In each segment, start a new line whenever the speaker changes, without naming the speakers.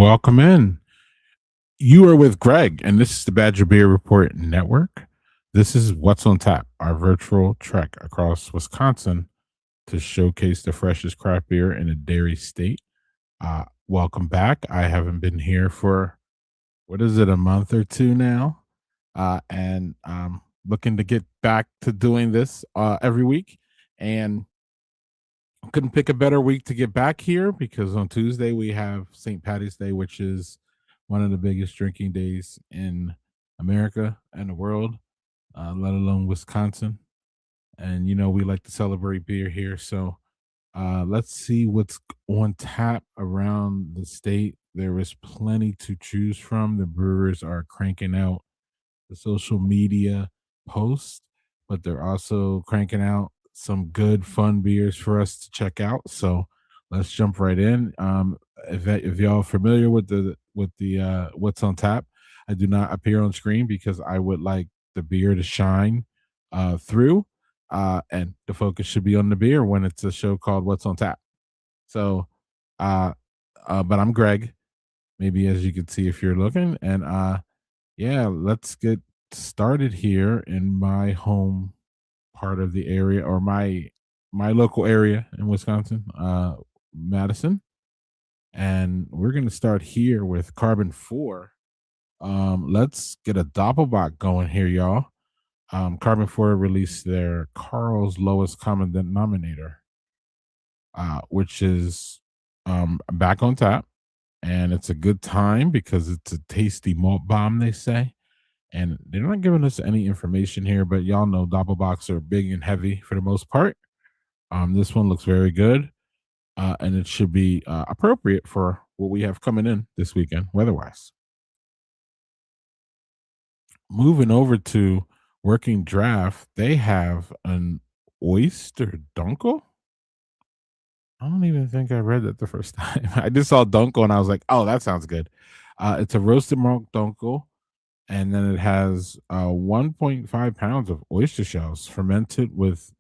Welcome in. You are with Greg, and this is the Badger Beer Report Network. This is What's on Tap, our virtual trek across Wisconsin to showcase the freshest craft beer in a dairy state. Welcome back. I haven't been here for, what is it, a month or two now? And looking to get back to doing this every week. And couldn't pick a better week to get back here because on Tuesday we have St. Patty's Day, which is one of the biggest drinking days in America and the world, let alone Wisconsin. And we like to celebrate beer here. So let's see what's on tap around the state. There is plenty to choose from. The brewers are cranking out the social media posts, but they're also cranking out some good fun beers for us to check out. So let's jump right in. If y'all are familiar with the what's on tap, I do not appear on screen because I would like the beer to shine through, and the focus should be on the beer when it's a show called What's on Tap. So, uh, but I'm Greg. Maybe as you can see if you're looking, and yeah, let's get started here in my home part of the area or my local area in Wisconsin, Madison. And we're going to start here with Carbon 4. Let's get a Doppelbock going here, y'all. Carbon 4 released their Carl's Lowest Common Denominator, which is back on tap. And it's a good time because it's a tasty malt bomb, they say. And they're not giving us any information here, but y'all know Doppelbocks are big and heavy for the most part. This one looks very good, and it should be appropriate for what we have coming in this weekend, weather-wise. Moving over to Working Draft, they have an Oyster Dunkel. I don't even think I read that the first time. I just saw Dunkel and I was like, oh, that sounds good. It's a roasted malt Dunkel, and then it has 1.5 pounds of oyster shells fermented with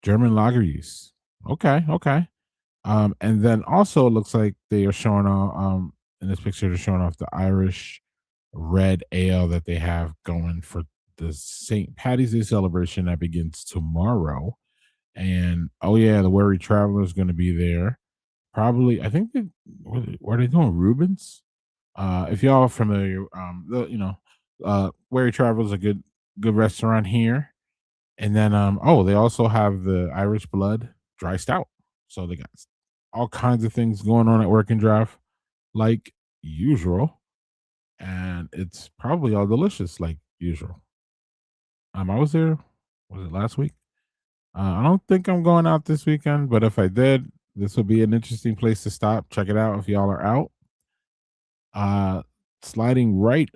German lager yeast. Okay, okay. And then also it looks like they are showing off in this picture. They're showing off the Irish red ale that they have going for the St. Patty's Day celebration that begins tomorrow. And oh yeah, the Wary Traveler is going to be there. Probably, I think they were they doing Rubens? If y'all are familiar, Wary Travel is a good restaurant here. And then they also have the Irish Blood Dry Stout. So they got all kinds of things going on at Work and Drive, like usual. And it's probably all delicious like usual. I was there, was it last week? I don't think I'm going out this weekend, but if I did, this would be an interesting place to stop. Check it out if y'all are out. Uh, Sliding right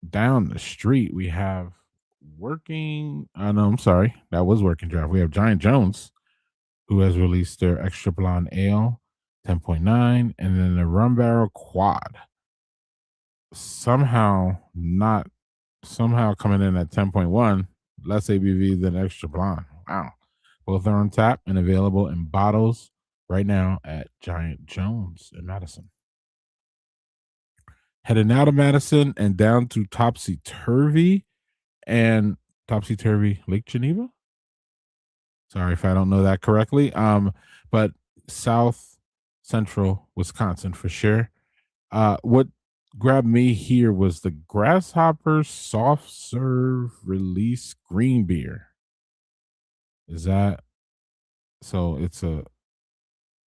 down the street, we have working. No, I'm sorry, that was Working Draft. We have Giant Jones, who has released their Extra Blonde Ale 10.9, and then the Rum Barrel Quad. Somehow coming in at 10.1, less ABV than Extra Blonde. Wow. Both are on tap and available in bottles right now at Giant Jones in Madison. Heading out of Madison and down to Topsy Turvy Lake Geneva. Sorry if I don't know that correctly. But South Central Wisconsin for sure. What grabbed me here was the Grasshopper Soft Serve Release Green Beer. Is that so? Is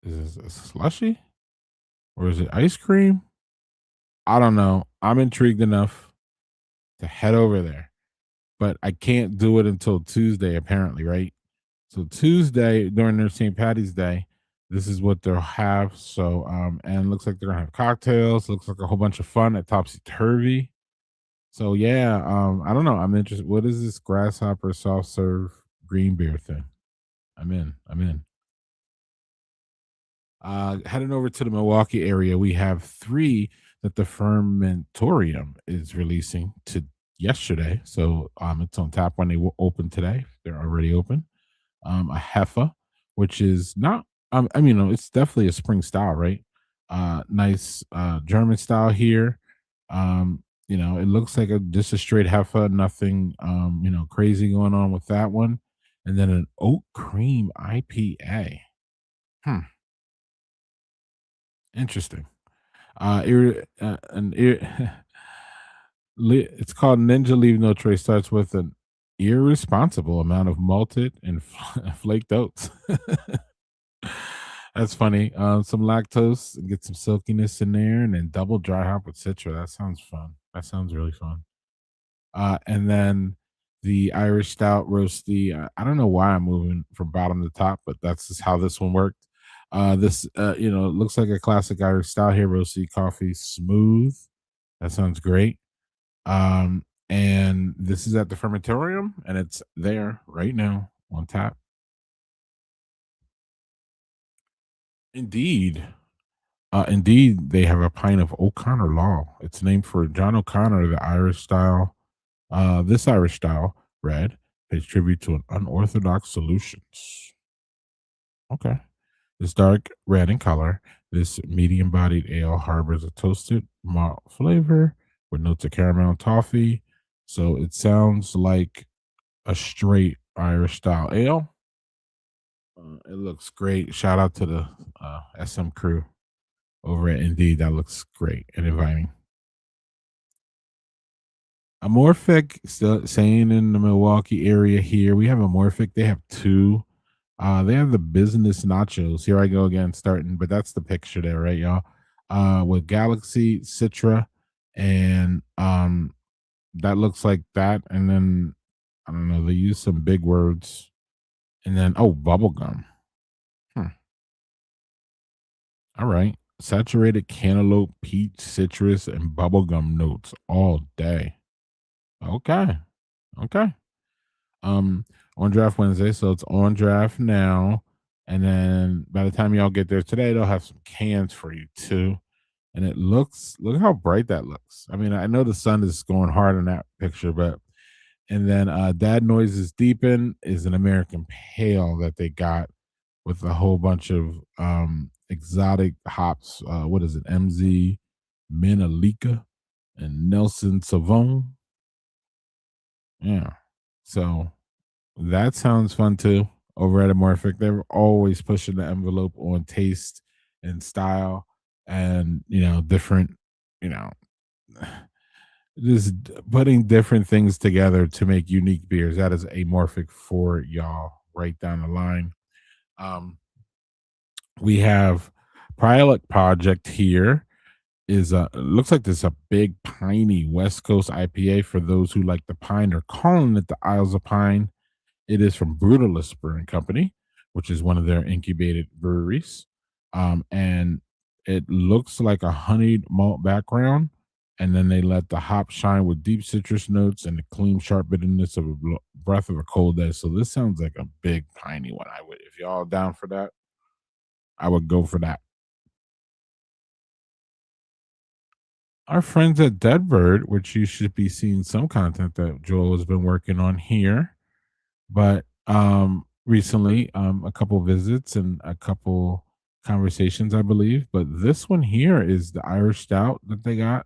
it a slushy or is it ice cream? I don't know. I'm intrigued enough to head over there, but I can't do it until Tuesday, apparently, right? So Tuesday during their St. Patty's Day, this is what they'll have. So and it looks like they're gonna have cocktails. Looks like a whole bunch of fun at Topsy Turvy. So yeah, I don't know. I'm interested. What is this Grasshopper soft serve green beer thing? I'm in. I'm in. Heading over to the Milwaukee area, we have three that the Fermentorium is releasing to yesterday. So it's on tap when they will open today. They're already open. A Heffa, which is not, it's definitely a spring style, right? Nice German style here. It looks like just a straight heifer, nothing crazy going on with that one. And then an oat cream IPA. Hmm, interesting. It's called Ninja Leave No Trace. Starts with an irresponsible amount of malted and flaked oats. That's funny. Some lactose, and get some silkiness in there, and then double dry hop with citra. That sounds fun. That sounds really fun. And then the Irish Stout roasty. I don't know why I'm moving from bottom to top, but that's just how this one worked. It looks like a classic Irish Stout here. Roasty coffee, smooth. That sounds great. And this is at the fermentorium, and it's there right now on tap. Indeed. Indeed, they have a pint of O'Connor Law. It's named for John O'Connor, the Irish style. This Irish style red pays tribute to an unorthodox solutions. Okay. It's dark red in color. This medium bodied ale harbors a toasted malt flavor with notes of caramel and toffee. So it sounds like a straight Irish style ale. It looks great. Shout out to the SM crew over at Indeed. That looks great and inviting. Amorphic, still saying in the Milwaukee area here, we have Amorphic. They have two. They have the business nachos. Here I go again, starting, but that's the picture there, right, y'all? With Galaxy, Citra, and that looks like that. And then I don't know, they use some big words. And then bubblegum. Hmm. All right. Saturated cantaloupe, peach, citrus, and bubblegum notes all day. Okay. Okay. On draft Wednesday, so it's on draft now. And then by the time y'all get there today, they'll have some cans for you too. And look how bright that looks. I mean, I know the sun is going hard in that picture, but and then Dad Noises Deepen is an American Pale that they got with a whole bunch of exotic hops. What is it? MZ, Menalika, and Nelson Savon. Yeah. So that sounds fun too. Over at Amorphic, they're always pushing the envelope on taste and style, and different, you know, just putting different things together to make unique beers. That is Amorphic for y'all right down the line. Um, we have Pilot Project here is looks like this is a big piney West Coast IPA for those who like the pine. They're calling it the Isles of Pine. It is from Brutalist Brewing Company, which is one of their incubated breweries. And it looks like a honeyed malt background. And then they let the hop shine with deep citrus notes and the clean, sharp bitterness of a breath of a cold day. So this sounds like a big piney one. I would, if y'all down for that, I would go for that. Our friends at Deadbird, which you should be seeing some content that Joel has been working on here, but recently a couple visits and a couple conversations, I believe. But this one here is the Irish Stout that they got.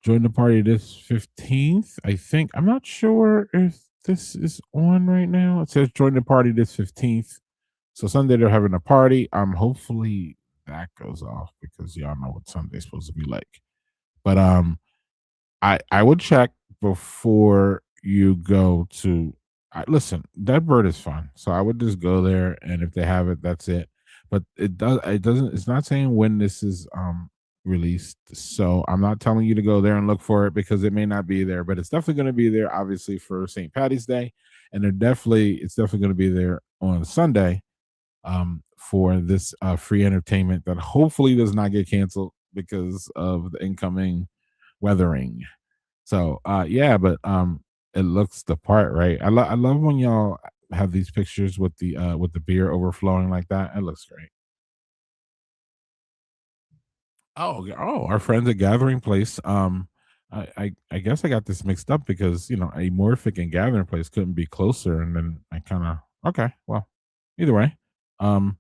Join the party this 15th, I think. I'm not sure if this is on right now. It says join the party this 15th. So Sunday they're having a party. Hopefully that goes off because y'all know what Sunday's supposed to be like. But I would check before you go to. Listen, that bird is fun, so I would just go there, and if they have it, that's it. But it doesn't. It's not saying when this is released, so I'm not telling you to go there and look for it because it may not be there, but it's definitely going to be there, obviously for St. Patty's Day, and it's definitely going to be there on Sunday for this free entertainment that hopefully does not get canceled because of the incoming weathering. So yeah, but it looks the part, right? I love when y'all have these pictures with the beer overflowing like that. It looks great. Oh, our friends at Gathering Place. I guess I got this mixed up because Amorphic and Gathering Place couldn't be closer, and then I kind of okay. Well, either way, um,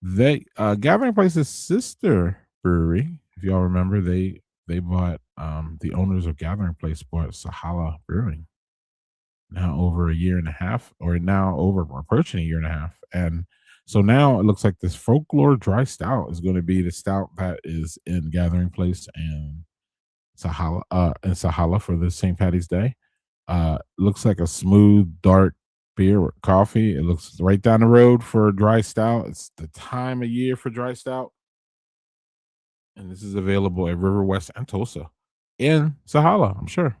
They Gathering Place's sister brewery, if y'all remember, they bought the owners of Gathering Place bought Sahala Brewing now over a year and a half, or now over approaching a year and a half. And so now it looks like this folklore dry stout is going to be the stout that is in Gathering Place and Sahala for the St. Patty's Day. Looks like a smooth, dark beer with coffee. It looks right down the road for a dry stout. It's the time of year for dry stout, and this is available at River West and Tulsa, in Sahala, I'm sure.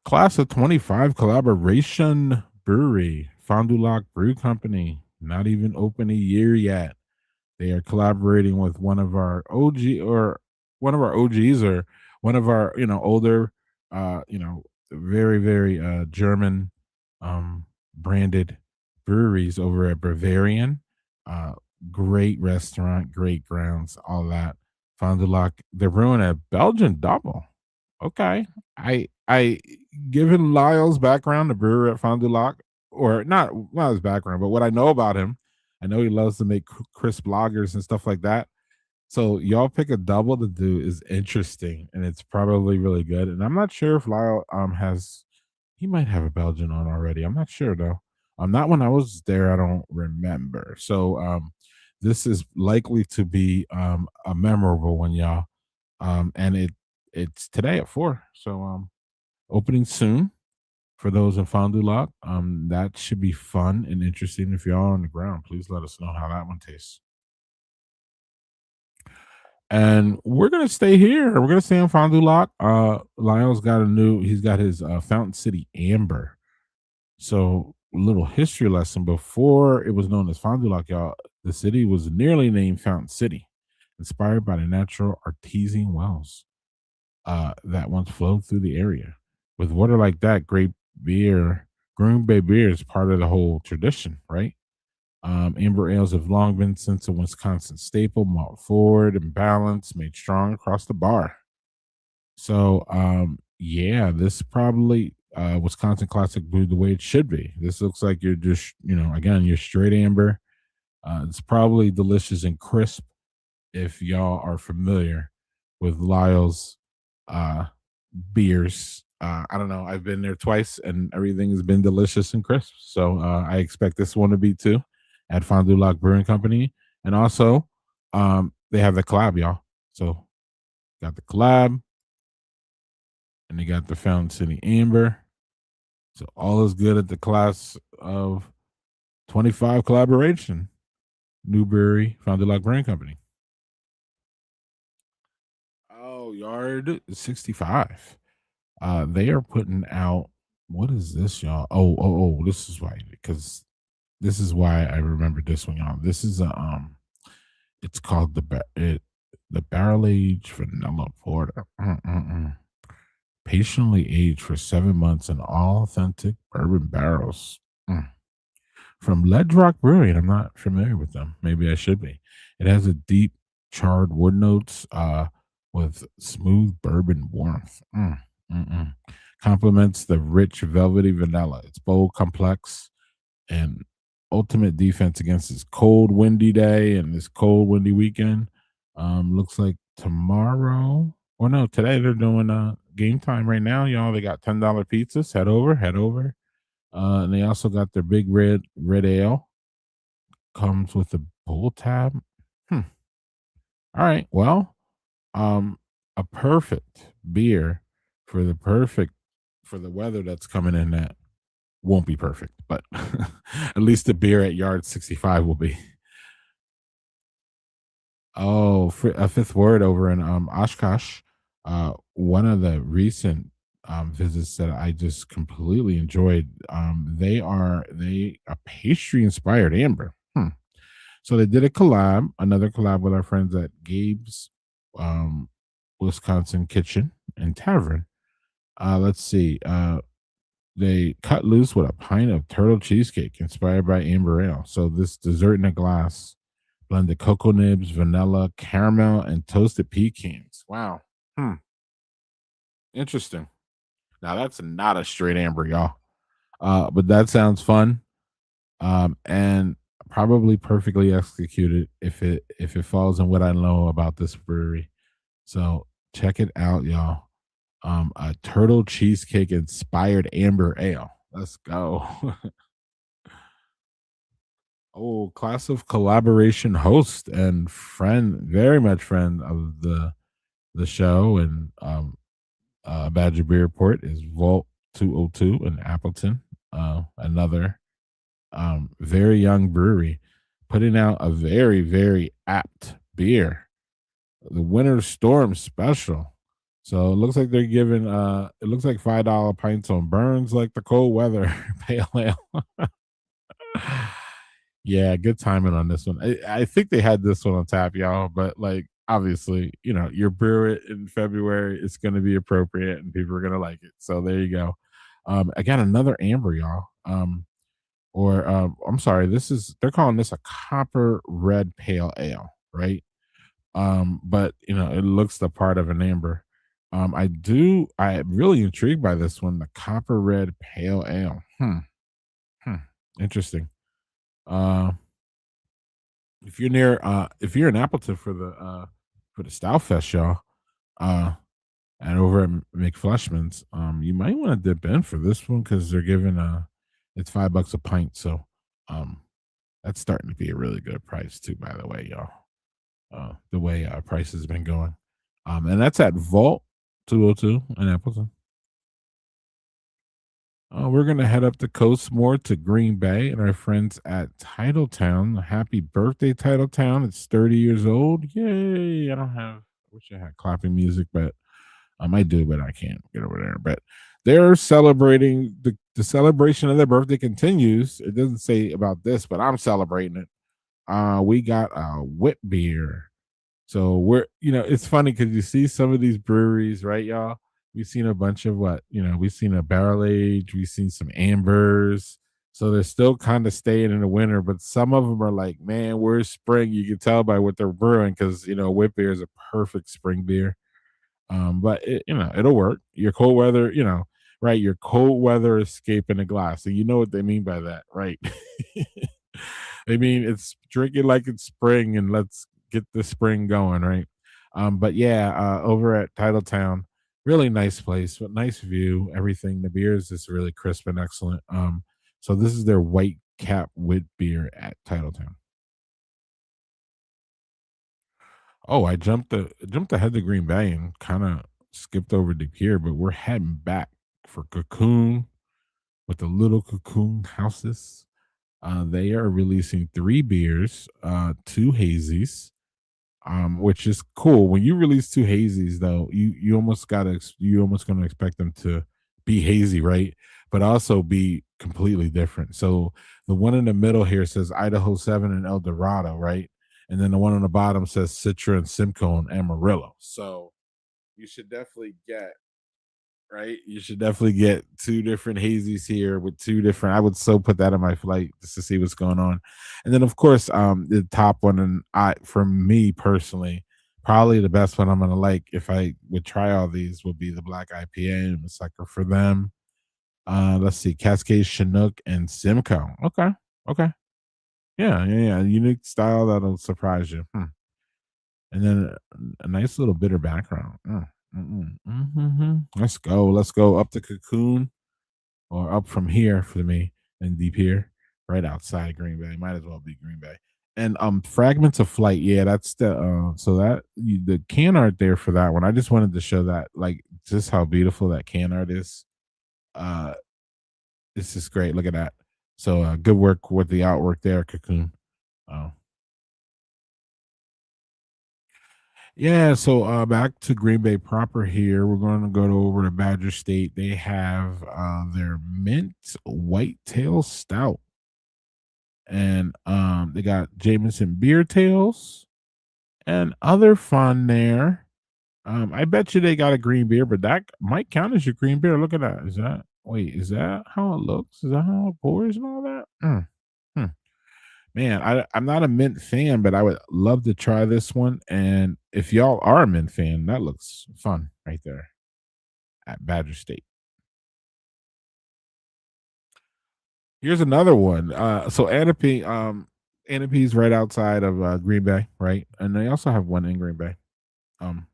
Class of 25 collaboration brewery, Fond du Lac Brew Company. Not even open a year yet. They are collaborating with one of our one of our OGs, or one of our, older, very, very German branded breweries over at Bavarian. Uh, Great restaurant, great grounds, all that. Fond du Lac. They're brewing a Belgian double. Okay. I Given Lyle's background, the brewer at Fond du Lac, or not his background, but what I know about him, I know he loves to make crisp lagers and stuff like that. So y'all pick a double to do is interesting, and it's probably really good. And I'm not sure if Lyle has he might have a Belgian on already. I'm not sure though. Not when I was there, I don't remember. So this is likely to be a memorable one, y'all. And it's today at 4. So opening soon for those in Fond du Lac. That should be fun and interesting. If y'all are on the ground, please let us know how that one tastes. And we're gonna stay here. We're gonna stay in Fond du Lac. Lionel's got he's got his Fountain City Amber. So a little history lesson. Before it was known as Fond du Lac, y'all, the city was nearly named Fountain City, inspired by the natural artesian wells that once flowed through the area. With water like that, great beer, Green Bay beer is part of the whole tradition, right? Amber ales have long been since a Wisconsin staple, malt forward and balanced, made strong across the bar. So, yeah, this probably Wisconsin Classic brewed the way it should be. This looks like you're just, again, you're straight amber. It's probably delicious and crisp if y'all are familiar with Lyle's uh, beers. I don't know. I've been there twice, and everything has been delicious and crisp. So I expect this one to be too, at Fond du Lac Brewing Company. And also, they have the collab, y'all. So got the collab, and they got the Fountain City Amber. So all is good at the class of 25 collaboration. Newberry Fond du Lac Brewing Company. Oh, Yard 65. They are putting out, what is this, y'all? Oh, this is why, because this is why I remember this one, y'all. This is a it's called the Barrel Age Vanilla Porter. Patiently aged for 7 months in all authentic bourbon barrels. From Ledge Rock Brewing. I'm not familiar with them. Maybe I should be. It has a deep charred wood notes with smooth bourbon warmth. Complements the rich velvety vanilla. It's bold, complex, and ultimate defense against this cold, windy day and this cold, windy weekend. Looks like tomorrow, or no, today they're doing game time right now, y'all. They got $10 pizzas. Head over. And they also got their big red ale. Comes with a pull tab. Hmm. All right. Well, a perfect beer for the weather that's coming in, that won't be perfect, but at least the beer at Yard 65 will be. Oh, a fifth word over in Oshkosh. One of the recent visits that I just completely enjoyed. They a pastry inspired amber. So they did another collab with our friends at Gabe's Wisconsin Kitchen and Tavern. Let's see. They cut loose with a pint of turtle cheesecake inspired by amber ale. So this dessert in a glass blended cocoa nibs, vanilla, caramel, and toasted pecans. Wow. Interesting. Now that's not a straight amber, y'all. But that sounds fun. and probably perfectly executed if it falls in what I know about this brewery. So check it out, y'all. A turtle cheesecake inspired amber ale. Let's go. Oh, class of collaboration host and friend, very much friend of the show and Badger Beer Report is Vault 202 in Appleton. Another very young brewery putting out a very, very apt beer, the Winter Storm Special. So it looks like they're giving it looks like $5 pints on Burns like the cold weather pale ale. Yeah, good timing on this one. I think they had this one on tap, y'all, but like obviously, you brew it in February, it's gonna be appropriate and people are gonna like it. So there you go. I got another amber, y'all. Or I'm sorry, this is they're calling this a copper red pale ale, right? But it looks the part of an amber. I'm really intrigued by this one, the copper red pale ale. Hmm. Interesting. Uh if you're in Appleton for the Stout Fest, y'all, uh and over at McFleshman's, you might want to dip in for this one because they're giving it's $5 a pint. So um that's starting to be a really good price too, by the way, y'all. The way price has been going. And that's at Vault 202 in Appleton. We're going to head up the coast more to Green Bay and our friends at Titletown. Happy birthday, Titletown. It's 30 years old. Yay. I wish I had clapping music, but I might do, but I can't get over there. But they're celebrating the celebration of their birthday continues. It doesn't say about this, but I'm celebrating it. We got a wit beer. So it's funny because you see some of these breweries, right, y'all? We've seen a bunch of we've seen a barrel age, we've seen some ambers. So they're still kind of staying in the winter, but some of them are like, man, where's spring? You can tell by what they're brewing because wit beer is a perfect spring beer. But it'll work. Your cold weather, right? Your cold weather escape in a glass. So you know what they mean by that, right? They mean it's drinking like it's spring and let's get the spring going, right? But yeah, over at Titletown, really nice place, but nice view, everything. The beers is really crisp and excellent. So this is their white cap wit beer at Titletown. Oh, I jumped ahead to Green Bay and kind of skipped over to here, but we're heading back for Cocoon with the little Cocoon houses. They are releasing three beers, two hazies, which is cool. When you release two hazies, though, you almost gonna expect them to be hazy, right? But also be completely different. So the one in the middle here says Idaho 7 and El Dorado, right? And then the one on the bottom says Citra and Simcoe and Amarillo. So you should definitely get right. You should definitely get two different hazies here with two different. I would so put that on my flight just to see what's going on. And then of course, the top one, and for me personally, probably the best one I'm gonna like if I would try all these would be the black IPA. I'm a sucker for them. Let's see, Cascade Chinook and Simcoe. Okay. Okay. Yeah, yeah, yeah. Unique style that'll surprise you. And then a nice little bitter background. Let's go. Let's go up the Cocoon or up from here for me and deep here, right outside Green Bay. Might as well be Green Bay. And Fragments of Flight. Yeah, that's the can art there for that one. I just wanted to show that, like, just how beautiful that can art is. Uh, this is great. Look at that. So good work with the artwork there, Cocoon. Uh, Yeah, so back to Green Bay proper here. We're going to go over to Badger State. They have their mint whitetail stout, and they got Jameson beer tails and other fun there. I bet you they got a green beer, but that might count as your green beer. Look at that. Is that how it looks? Is that how it pours and all that? Hmm. Man, I'm not a mint fan, but I would love to try this one. And if y'all are a mint fan, that looks fun right there at Badger State. Here's another one. So Anapee's right outside of Green Bay, right? And they also have one in Green Bay. Um,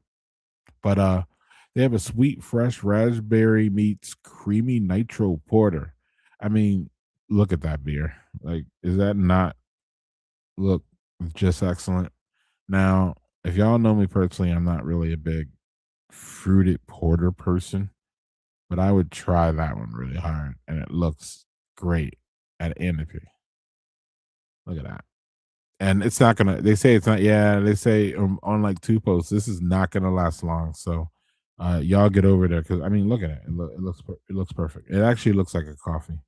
but they have a sweet, fresh raspberry meets creamy nitro porter. I mean, look at that beer. Like, is that not look just excellent? Now, if y'all know me personally, I'm not really a big fruited porter person, but I would try that one really hard, and it looks great at Anapee. Look at that. And it's not gonna. They say it's not. Yeah, they say on like two posts, this is not gonna last long. So, y'all get over there because I mean, look at it. It looks perfect. It actually looks like a coffee.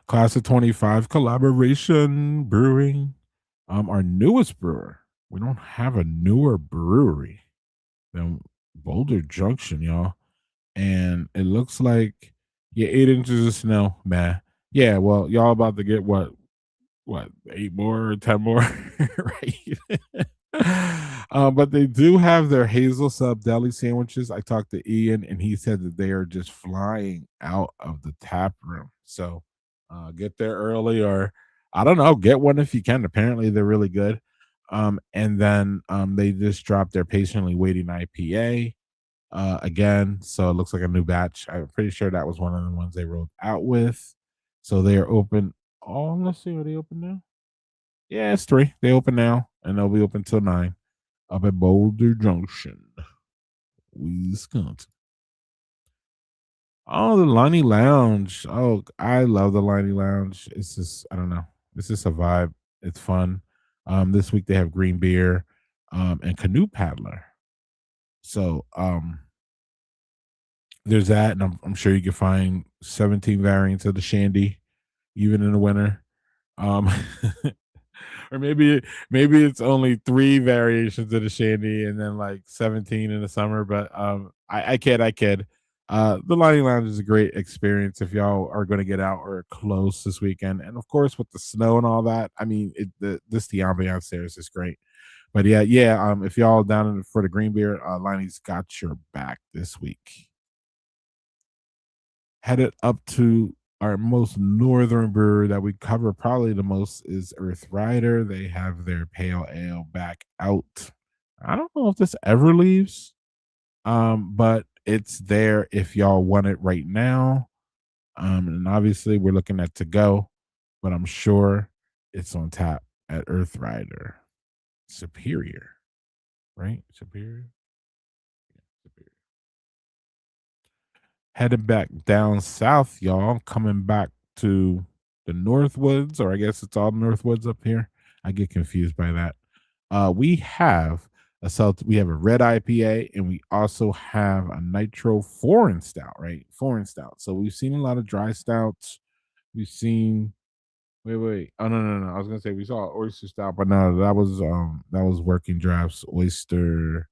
Class of 25 collaboration brewing. Our newest brewer. We don't have a newer brewery than Boulder Junction, y'all. And it looks like 8 inches of snow, man. Yeah, well, y'all about to get what 8 more or 10 more, right? But they do have their hazel sub deli sandwiches. I talked to Ian and he said that they are just flying out of the tap room. So get there early or I don't know, get one if you can. Apparently they're really good. And then they just dropped their patiently waiting IPA again. So it looks like a new batch. I'm pretty sure that was one of the ones they rolled out with. So they are open. Oh, let's see. Are they open now? Yeah, it's 3. They open now, and they'll be open till 9 up at Boulder Junction, Wisconsin. Oh, the Lonnie Lounge. Oh, I love the Lonnie Lounge. It's just, I don't know. It's just a vibe. It's fun. This week they have green beer, and canoe paddler. So, there's that, and I'm sure you can find 17 variants of the shandy, even in the winter. Um, or maybe it's only 3 variations of the shandy and then like 17 in the summer. But I kid, I kid. The Lining Lounge is a great experience if y'all are going to get out or close this weekend, and of course with the snow and all that. I mean, the ambiance there is just great. But yeah. If y'all down for the green beer, Liney's got your back this week. Headed up to our most northern brewer that we cover probably the most is Earth Rider. They have their pale ale back out. I don't know if this ever leaves, but it's there if y'all want it right now. And obviously we're looking at to go, but I'm sure it's on tap at Earth Rider. Superior, right? Superior. Superior. Headed back down south, y'all. Coming back to the Northwoods, or I guess it's all Northwoods up here. I get confused by that. We have we have a red IPA, and we also have a nitro foreign stout, right? Foreign stout. So we've seen a lot of dry stouts. We've seen wait. Oh no. I was gonna say we saw oyster stout, but no, that was working drafts, oyster.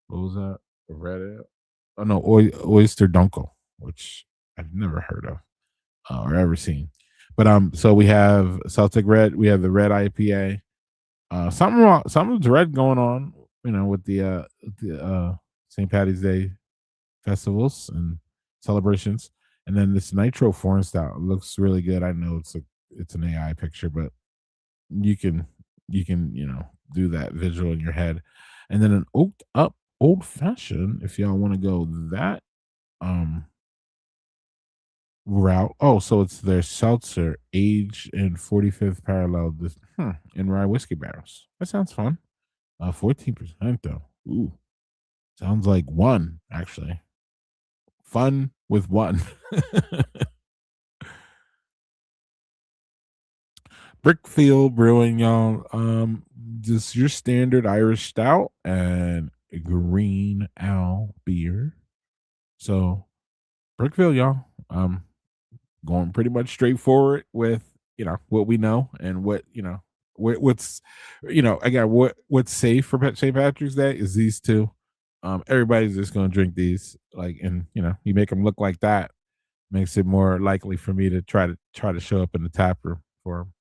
What was that? Red ale? Oh no, oyster dunkel, which I've never heard of or ever seen. But so we have Celtic Red, we have the red IPA. Something's red going on, with the St. Patty's Day festivals and celebrations. And then this Nitro Foreign Stout looks really good. I know it's an AI picture, but you can do that visual in your head. And then an oaked up old fashioned, if y'all want to go that um route. Oh, so it's their seltzer aged in 45th parallel in rye whiskey barrels. That sounds fun. 14% though. Ooh, sounds like one actually. Fun with one. Brickfield Brewing, y'all. Just your standard Irish stout and green ale beer. So Brickfield, y'all. Going pretty much straightforward with what we know and what's again what's safe for St. Patrick's Day is these two. Everybody's just gonna drink these, like, and you make them look like that makes it more likely for me to try to show up in the tap room for 'em.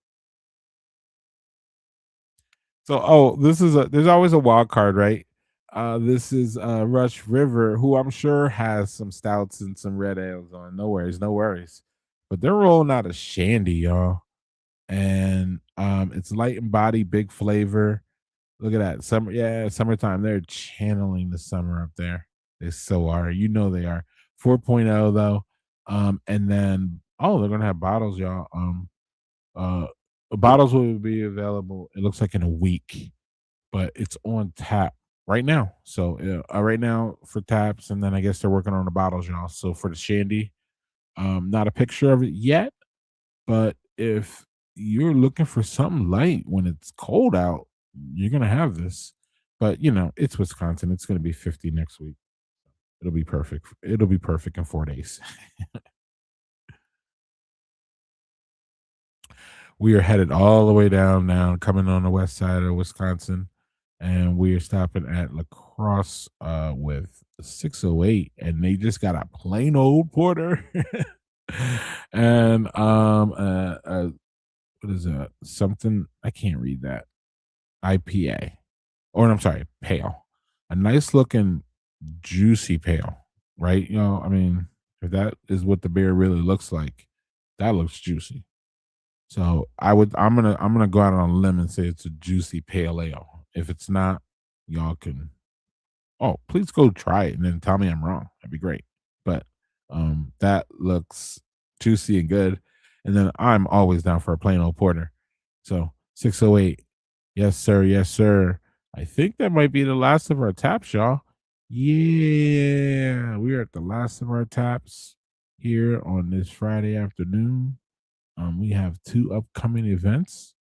So, this is there's always a wild card, right? This is Rush River, who I'm sure has some stouts and some red ales on. No worries, no worries. But they're rolling out a shandy, y'all. And it's light in body, big flavor. Look at that. Summer, yeah, summertime. They're channeling the summer up there. They so are. You know they are. 4.0 though. And then they're gonna have bottles, y'all. Uh bottles will be available, it looks like in a week, but it's on tap right now. So right now for taps, and then I guess they're working on the bottles, y'all. So for the shandy, not a picture of it yet, but if you're looking for something light when it's cold out, you're gonna have this. But it's Wisconsin. It's gonna be 50 next week. It'll be perfect. It'll be perfect in 4 days. We are headed all the way down now, coming on the west side of Wisconsin, and we are stopping at Lacrosse with 608, and they just got a plain old porter. And what is that? Something I can't read that. IPA, or I'm sorry, pale. A nice looking juicy pale, right? I mean, if that is what the beer really looks like, that looks juicy. So I'm gonna go out on a limb and say it's a juicy pale ale. If it's not, y'all can please go try it and then tell me I'm wrong. That'd be great. But that looks juicy and good. And then I'm always down for a plain old porter. So 608. Yes, sir. Yes, sir. I think that might be the last of our taps, y'all. Yeah, we are at the last of our taps here on this Friday afternoon. We have two upcoming events,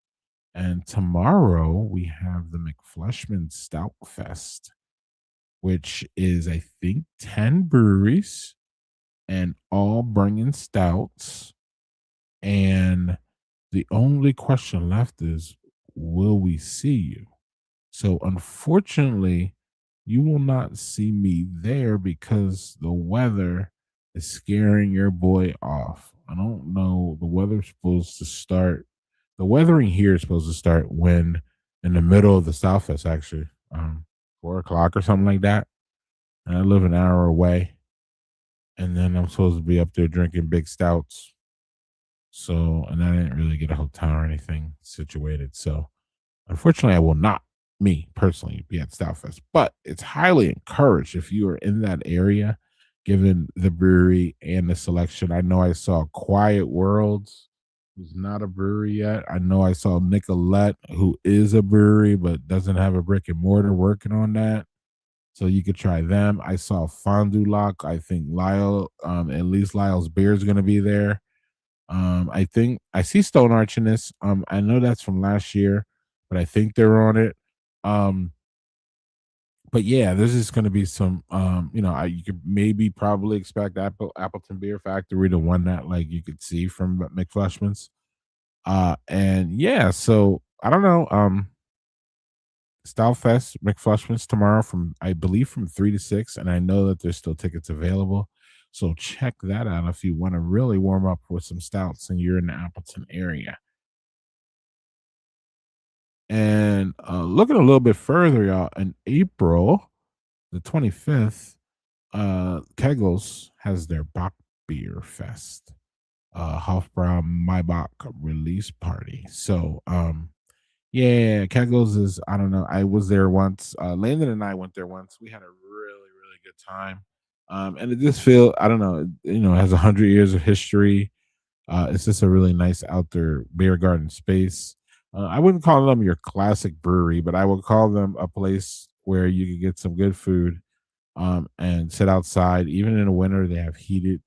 and tomorrow we have the McFleshman Stout Fest, which is, I think, 10 breweries and all bringing stouts. And the only question left is, will we see you? So, unfortunately, you will not see me there because the weather is scaring your boy off. I don't know. The weather's supposed to start. The weathering here is supposed to start when in the middle of the Southfest, actually, 4 o'clock or something like that. And I live an hour away, and then I'm supposed to be up there drinking big stouts. So, and I didn't really get a hotel or anything situated. So, unfortunately, I will not, me personally, be at Stoutfest, but it's highly encouraged if you are in that area, given the brewery and the selection. I know I saw Quiet Worlds, who's not a brewery yet. I know I saw Nicolette, who is a brewery but doesn't have a brick and mortar, working on that. So you could try them. I saw Fondue Lock. I think Lyle, at least Lyle's beer is going to be there. I think I see Stone Arch in this. I know that's from last year, but I think they're on it. Um, but yeah, there's just going to be some. You could maybe probably expect Appleton Beer Factory, the one that like you could see from McFleshman's. And yeah, so I don't know. StyleFest McFleshman's tomorrow from, I believe, from 3 to 6, and I know that there's still tickets available. So check that out if you want to really warm up with some stouts and you're in the Appleton area. And looking a little bit further, y'all, in April the 25th, Kegels has their Bach Beer Fest, Hofbrau Maibach release party. So yeah, Kegels is, I don't know. I was there once. Landon and I went there once. We had a really, really good time. And it just feel, I don't know, it has 100 years of history. It's just a really nice outdoor beer garden space. I wouldn't call them your classic brewery, but I would call them a place where you could get some good food, and sit outside. Even in the winter, they have heated,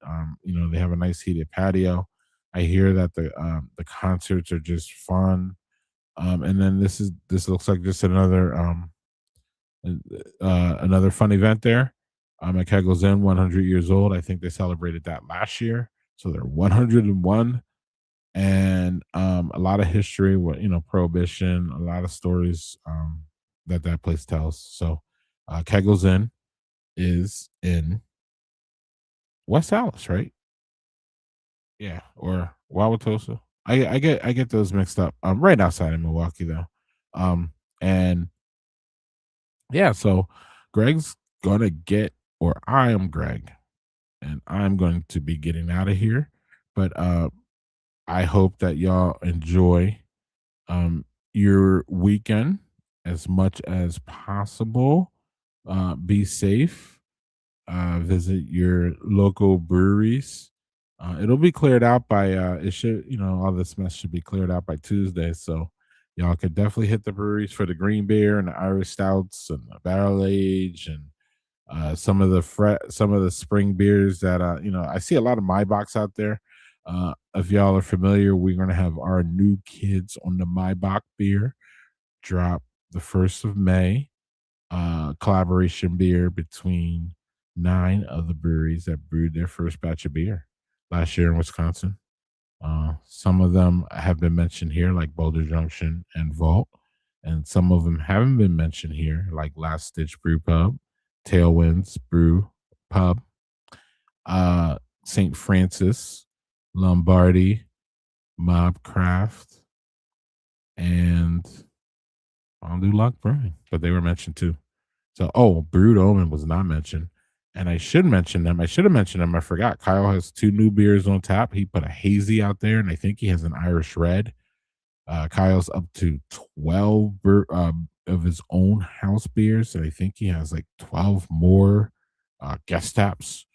they have a nice heated patio. I hear that the concerts are just fun. And then this looks like just another fun event there. At Kegel's Inn, 100 years old. I think they celebrated that last year, so they're 101. And a lot of history, what prohibition, a lot of stories that place tells. So Kegel's Inn is in West Allis, right? Yeah, or Wauwatosa. I get those mixed up. Right outside of Milwaukee though. And yeah, so Greg's gonna get, or I am Greg, and I'm going to be getting out of here. But I hope that y'all enjoy your weekend as much as possible. Be safe. Visit your local breweries. It'll be cleared out by it should, all this mess should be cleared out by Tuesday. So y'all could definitely hit the breweries for the green beer and the Irish stouts and the barrel age and some of the spring beers that I see a lot of my box out there. If y'all are familiar, we're gonna have our new kids on the Maibach beer drop the 1st of May. Collaboration beer between 9 of the breweries that brewed their first batch of beer last year in Wisconsin. Some of them have been mentioned here, like Boulder Junction and Vault, and some of them haven't been mentioned here, like Last Stitch Brew Pub, Tailwinds Brew Pub, St. Francis, Lombardi, Mobcraft, and Fondue Lock Brewing, but they were mentioned too. So, Brewed Omen was not mentioned. And I should mention them. I should have mentioned them. I forgot. Kyle has 2 new beers on tap. He put a hazy out there, and I think he has an Irish Red. Kyle's up to 12 of his own house beers, and I think he has like 12 more guest taps.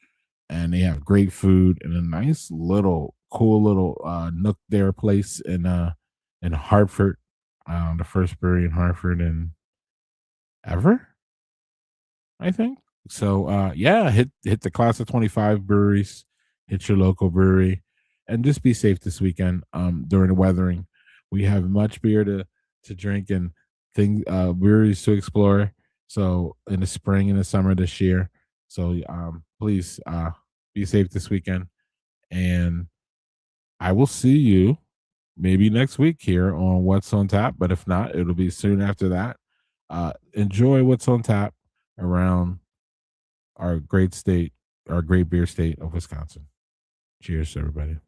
And they have great food and a nice little, cool little nook there place in Hartford, the first brewery in Hartford in ever, I think. So yeah, hit the class of 25 breweries, hit your local brewery, and just be safe this weekend during the weathering. We have much beer to drink and things breweries to explore. So in the spring and the summer this year. So please be safe this weekend. And I will see you maybe next week here on What's on Tap. But if not, it'll be soon after that. Enjoy what's on tap around our great state, our great beer state of Wisconsin. Cheers, everybody.